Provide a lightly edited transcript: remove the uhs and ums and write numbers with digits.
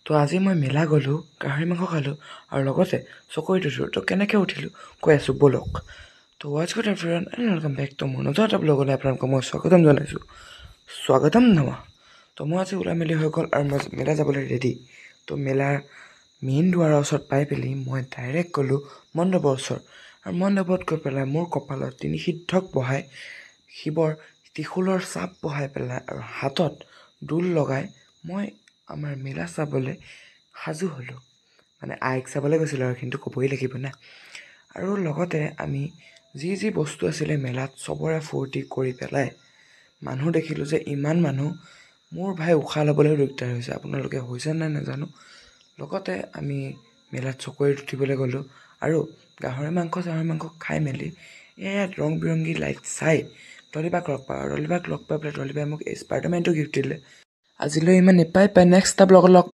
তো আজি মই মেলা গ'লোঁ, গাহৰি মাংস খালোঁ আৰু লগতে চকৰিত উঠিলোঁ। তো কেনেকৈ উঠিলোঁ কৈ আছোঁ ব'লক। তো what's good everyone and welcome back to মোৰ নতুন এটা ব্লগলৈ আপোনালোকক মই স্বাগতম জনাইছোঁ। স্বাগতম নামা। তো মই আজি ওলাই মেলি হৈ গ'ল আৰু মই মেলা যাবলৈ ৰেডি। তো মেলাৰ মেইন দুৱাৰৰ ওচৰত পাই পেলি মই ডাইৰেক্ট গ'লোঁ মণ্ডপৰ ওচৰত আৰু মণ্ডপত গৈ পেলাই মোৰ কপালত তিনি সিদ্ধক বহাই শিৱৰ ত্ৰিশূলৰ চাপ বহাই পেলাই আৰু হাতত দোল লগাই মই আমাৰ মেলা চাবলৈ সাজু হ'লোঁ। মানে আইক চাবলৈ গৈছিলোঁ আৰু কিন্তু ক'বই লাগিব না। আৰু লগতে আমি যি বস্তু আছিলে মেলাত চবৰে ফূৰ্তি কৰি পেলাই মানুহ দেখিলোঁ যে ইমান মানুহ মোৰ ভাই উশাহ ল'বলৈ দিগদাৰ হৈছে। আপোনালোকে হৈছে নাই নাজানো। লগতে আমি মেলাত চকৰিত উঠিবলৈ গ'লোঁ আৰু গাহৰি মাংস খাই মেলি ইয়াত ৰং বিৰংগী লাইট চাই ডলিবাক লগ পাওঁ আৰু ডলিবাক লগ পাই পেলাই ডলিবাই মোক এই স্পাইডাৰমেনটো গিফ্ট দিলে। আজিলৈ ইমান নেক্সট এটা ব্লগত লগ